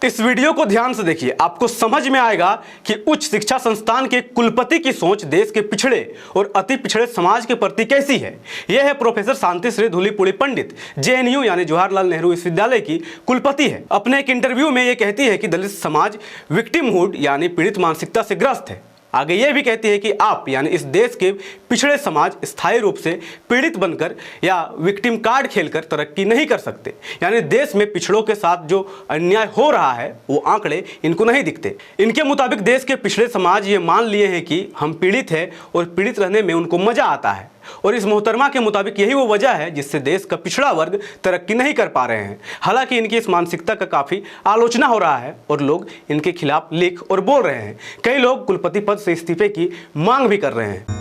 इस वीडियो को ध्यान से देखिए, आपको समझ में आएगा कि उच्च शिक्षा संस्थान के कुलपति की सोच देश के पिछड़े और अति पिछड़े समाज के प्रति कैसी है। यह है प्रोफेसर शांति श्री धूलीपुड़ी पंडित, जेएनयू यानी जवाहरलाल नेहरू विश्वविद्यालय की कुलपति है। अपने एक इंटरव्यू में यह कहती है कि दलित समाज विक्टिमहुड यानी पीड़ित मानसिकता से ग्रस्त है। आगे ये भी कहती है कि आप यानी इस देश के पिछड़े समाज स्थायी रूप से पीड़ित बनकर या विक्टिम कार्ड खेलकर तरक्की नहीं कर सकते। यानी देश में पिछड़ों के साथ जो अन्याय हो रहा है वो आंकड़े इनको नहीं दिखते। इनके मुताबिक देश के पिछड़े समाज ये मान लिए हैं कि हम पीड़ित हैं और पीड़ित रहने में उनको मजा आता है। और इस मोहतरमा के मुताबिक यही वो वजह है जिससे देश का पिछड़ा वर्ग तरक्की नहीं कर पा रहे हैं। हालांकि इनकी इस मानसिकता का काफ़ी आलोचना हो रहा है और लोग इनके खिलाफ लिख और बोल रहे हैं। कई लोग कुलपति पद से इस्तीफे की मांग भी कर रहे हैं।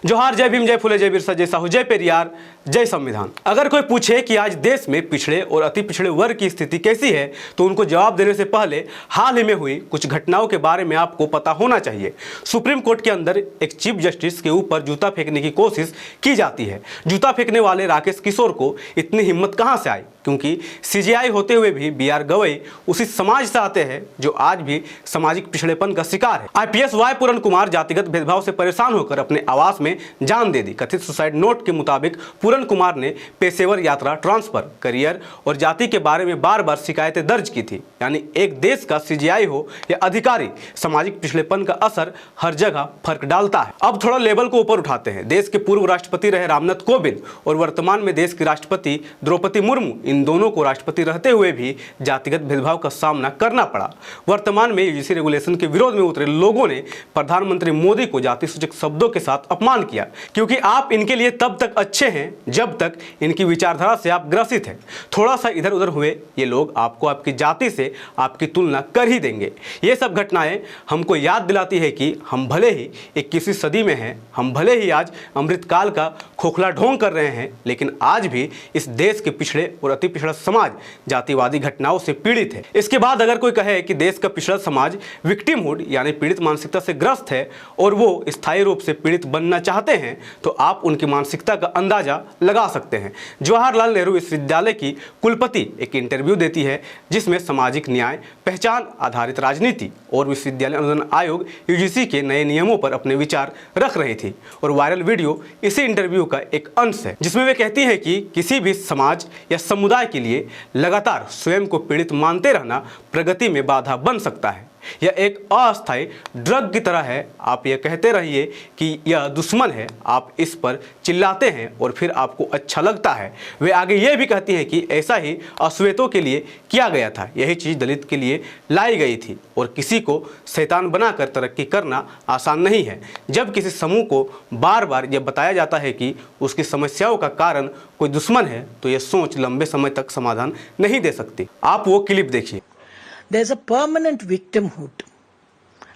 जोहार, जय भीम, जय फुले, जय बिरसा, जय साहू, जय पेरियार, जय संविधान। अगर कोई पूछे कि आज देश में पिछड़े और अति पिछड़े वर्ग की स्थिति कैसी है तो उनको जवाब देने से पहले हाल ही में हुई कुछ घटनाओं के बारे में आपको पता होना चाहिए। सुप्रीम कोर्ट के अंदर एक चीफ जस्टिस के ऊपर जूता फेंकने की कोशिश की जाती है। जूता फेंकने वाले राकेश किशोर को इतनी हिम्मत कहां से आई, क्योंकि सीजेआई होते हुए भी बीआर गवई उसी समाज से आते हैं जो आज भी सामाजिक पिछड़ेपन का शिकार है। आईपीएस वाई पूरन कुमार जातिगत भेदभाव से परेशान होकर अपने आवास में जान दे दी। कथित सुसाइड नोट के मुताबिक पूरन कुमार ने पेशेवर यात्रा, ट्रांसफर, करियर और जाति के बारे में बार बार शिकायतें दर्ज की थी। यानी एक देश का सीजेआई हो या अधिकारी, सामाजिक पिछड़ेपन का असर हर जगह फर्क डालता है। अब थोड़ा लेवल को ऊपर उठाते हैं। देश के पूर्व राष्ट्रपति रहे रामनाथ कोविंद और वर्तमान में देश की राष्ट्रपति द्रौपदी मुर्मू, इन दोनों को राष्ट्रपति रहते हुए भी जातिगत भेदभाव का सामना करना पड़ा। वर्तमान में यूजीसी रेगुलेशन के विरोध में उतरे लोगों ने प्रधानमंत्री मोदी को जाति सूचक शब्दों के साथ अपमान किया, क्योंकि आप इनके लिए तब तक अच्छे हैं जब तक इनकी विचारधारा से आप ग्रसित हैं। थोड़ा सा इधर उधर हुए ये लोग आपको आपकी जाति से आपकी तुलना कर ही देंगे। ये सब घटनाएं हमको याद दिलाती है कि हम भले ही 21वीं सदी में हैं, हम भले ही आज अमृतकाल का खोखला ढोंग कर रहे हैं, लेकिन आज भी इस देश के पिछड़े और अति पिछड़ा समाज जातिवादी घटनाओं से पीड़ित है। इसके बाद अगर कोई कहे कि देश का पिछड़ा समाज विक्टिमहुड यानी पीड़ित मानसिकता से ग्रस्त है और वो स्थायी रूप से पीड़ित बनना चाहते हैं तो आप उनकी मानसिकता का अंदाजा लगा सकते हैं। जवाहरलाल नेहरू विश्वविद्यालय की कुलपति एक इंटरव्यू देती है जिसमें सामाजिक न्याय, पहचान आधारित राजनीति और विश्वविद्यालय अनुदान आयोग यूजीसी के नए नियमों पर अपने विचार रख रही थी। और वायरल वीडियो इसी इंटरव्यू का एक अंश है जिसमें वे कहती है कि किसी भी समाज या समुदाय के लिए लगातार स्वयं को पीड़ित मानते रहना प्रगति में बाधा बन सकता है। यह एक अस्थायी ड्रग की तरह है। आप यह कहते रहिए कि यह दुश्मन है, आप इस पर चिल्लाते हैं और फिर आपको अच्छा लगता है। वे आगे यह भी कहती हैं कि ऐसा ही अश्वेतों के लिए किया गया था, यही चीज़ दलित के लिए लाई गई थी और किसी को शैतान बनाकर तरक्की करना आसान नहीं है। जब किसी समूह को बार बार यह बताया जाता है कि उसकी समस्याओं का कारण कोई दुश्मन है तो यह सोच लंबे समय तक समाधान नहीं दे सकती। आप वो क्लिप देखिए। There's a permanent victimhood,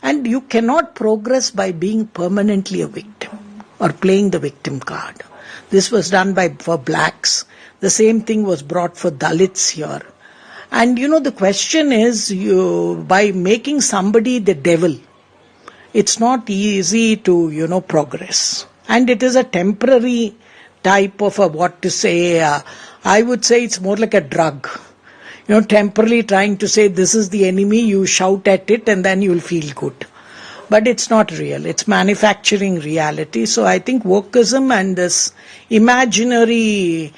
and you cannot progress by being permanently a victim or playing the victim card. This was done for blacks. The same thing was brought for Dalits here. And the question is, by making somebody the devil, it's not easy to, progress. And it is a temporary type of I would say it's more like a drug. Temporarily trying to say this is the enemy, you shout at it and then you'll feel good. But it's not real. It's manufacturing reality. So I think wokeism and this imaginary,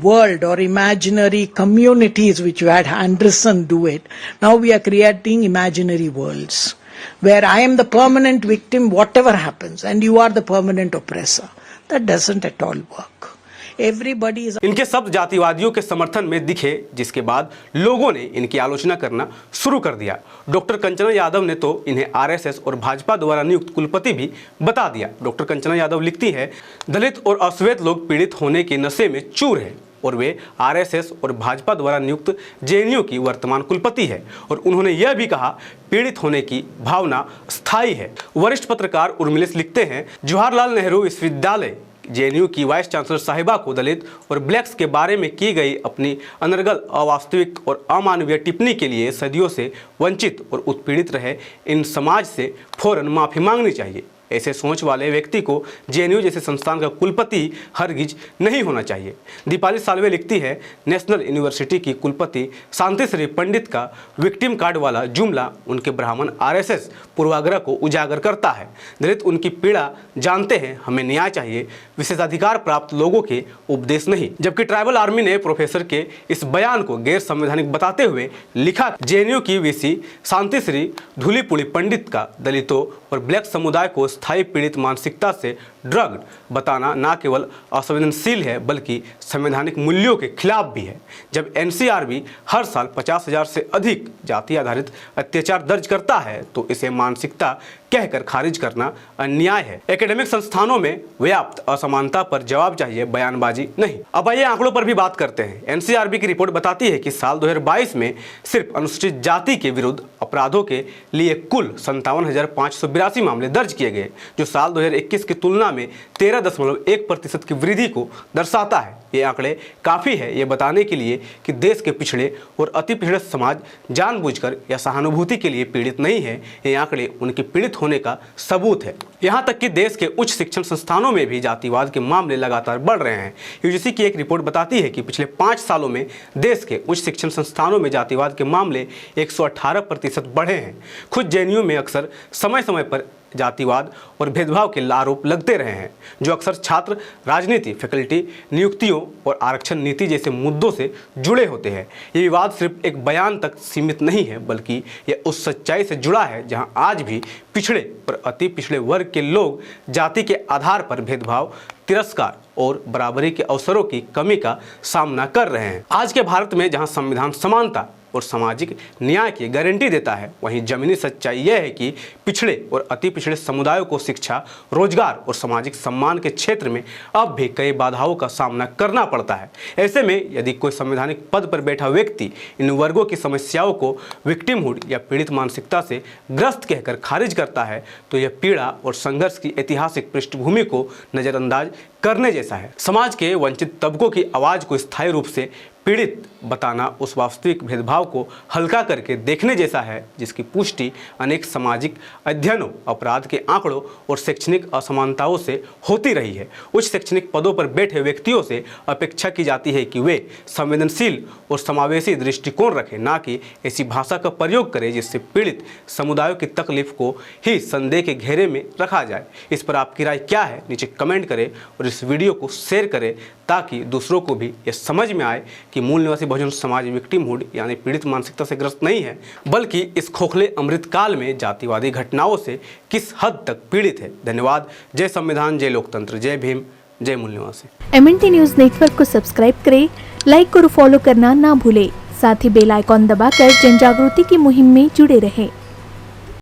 world or imaginary communities which you had Anderson do it. Now we are creating imaginary worlds where I am the permanent victim, whatever happens, and you are the permanent oppressor. That doesn't at all work. इनके शब्द जातिवादियों के समर्थन में दिखे, जिसके बाद लोगों ने इनकी आलोचना करना शुरू कर दिया। डॉक्टर कंचना यादव ने तो इन्हें आरएसएस और भाजपा द्वारा नियुक्त कुलपति भी बता दिया। डॉक्टर कंचना यादव लिखती है, दलित और अश्वेत लोग पीड़ित होने के नशे में चूर हैं और वे आरएसएस और भाजपा द्वारा नियुक्त जेएनयू की वर्तमान कुलपति है। और उन्होंने यह भी कहा, पीड़ित होने की भावना स्थायी है। वरिष्ठ पत्रकार उर्मिलेश लिखते हैं, जवाहरलाल नेहरू विश्वविद्यालय जेएनयू की वाइस चांसलर साहिबा को दलित और ब्लैक्स के बारे में की गई अपनी अनर्गल, अवास्तविक और अमानवीय टिप्पणी के लिए सदियों से वंचित और उत्पीड़ित रहे इन समाज से फौरन माफ़ी मांगनी चाहिए। ऐसे सोच वाले व्यक्ति को जेएनयू जैसे संस्थान का कुलपति हरगिज नहीं होना चाहिए। दीपाली सालवे लिखती है, नेशनल यूनिवर्सिटी की कुलपति शांतिश्री पंडित का विक्टिम कार्ड वाला जुमला उनके ब्राह्मण आरएसएस पूर्वाग्रह को उजागर करता है। दलित उनकी पीड़ा जानते हैं, हमें न्याय चाहिए, विशेषाधिकार प्राप्त लोगों के उपदेश नहीं। जबकि ट्राइबल आर्मी ने प्रोफेसर के इस बयान को गैर संवैधानिक बताते हुए लिखा, जेएनयू की वीसी शांतिश्री धूलीपुड़ी पंडित का दलितों और ब्लैक समुदाय को स्थायी पीड़ित मानसिकता से ड्रग्ड बताना न केवल असंवेदनशील है बल्कि संवैधानिक मूल्यों के खिलाफ भी है। जब एनसीआरबी हर साल 50,000 से अधिक जाति आधारित अत्याचार दर्ज करता है तो इसे मानसिकता कहकर खारिज करना अन्याय है। एकेडमिक संस्थानों में व्याप्त असमानता पर जवाब चाहिए, बयानबाजी नहीं। अब आइए आंकड़ों पर भी बात करते हैं। एनसीआरबी की रिपोर्ट बताती है कि साल 2022 में सिर्फ अनुसूचित जाति के विरुद्ध अपराधों के लिए कुल 57,582 मामले दर्ज किए गए, जो साल 2021 की तुलना में 13.1% की वृद्धि को दर्शाता है। ये आंकड़े काफ़ी है ये बताने के लिए कि देश के पिछड़े और अति पिछड़े समाज जानबूझकर या सहानुभूति के लिए पीड़ित नहीं है। ये आंकड़े उनके पीड़ित होने का सबूत है। यहाँ तक कि देश के उच्च शिक्षण संस्थानों में भी जातिवाद के मामले लगातार बढ़ रहे हैं। यूजीसी की एक रिपोर्ट बताती है कि पिछले 5 सालों में देश के उच्च शिक्षण संस्थानों में जातिवाद के मामले 118% बढ़े हैं। खुद जेएनयू में अक्सर समय समय पर जातिवाद और भेदभाव के आरोप लगते रहे हैं, जो अक्सर छात्र राजनीति, फैकल्टी नियुक्तियों और आरक्षण नीति जैसे मुद्दों से जुड़े होते हैं। ये विवाद सिर्फ एक बयान तक सीमित नहीं है बल्कि यह उस सच्चाई से जुड़ा है जहां आज भी पिछड़े और अति पिछड़े वर्ग के लोग जाति के आधार पर भेदभाव, तिरस्कार और बराबरी के अवसरों की कमी का सामना कर रहे हैं। आज के भारत में जहां संविधान समानता और सामाजिक न्याय की गारंटी देता है, वहीं जमीनी सच्चाई यह है कि पिछड़े और अति पिछड़े समुदायों को शिक्षा, रोजगार और सामाजिक सम्मान के क्षेत्र में अब भी कई बाधाओं का सामना करना पड़ता है। ऐसे में यदि कोई संवैधानिक पद पर बैठा व्यक्ति इन वर्गों की समस्याओं को विक्टिमहुड या पीड़ित मानसिकता से ग्रस्त कहकर खारिज करता है तो यह पीड़ा और संघर्ष की ऐतिहासिक पृष्ठभूमि को नज़रअंदाज करने जैसा है। समाज के वंचित तबकों की आवाज़ को स्थायी रूप से पीड़ित बताना उस वास्तविक भेदभाव को हल्का करके देखने जैसा है जिसकी पुष्टि अनेक सामाजिक अध्ययनों, अपराध के आंकड़ों और शैक्षणिक असमानताओं से होती रही है। उच्च शैक्षणिक पदों पर बैठे व्यक्तियों से अपेक्षा की जाती है कि वे संवेदनशील और समावेशी दृष्टिकोण रखें, ना कि ऐसी भाषा का प्रयोग करें जिससे पीड़ित समुदायों की तकलीफ को ही संदेह के घेरे में रखा जाए। इस पर आपकी राय क्या है, नीचे कमेंट करें और इस वीडियो को शेयर करें ताकि दूसरों को भी यह समझ में आए कि मूल निवासी बहुजन समाज विक्टिमहुड यानी पीड़ित मानसिकता से ग्रस्त नहीं है बल्कि इस खोखले अमृत काल में जातिवादी घटनाओं से किस हद तक पीड़ित है। धन्यवाद। जय संविधान, जय लोकतंत्र, जय भीम, जय मूल निवासी। MNT न्यूज नेटवर्क को सब्सक्राइब करें, लाइक और फॉलो करना ना भूलें। साथ ही बेल आइकॉन दबाकर जन जागृति की मुहिम में जुड़े रहें।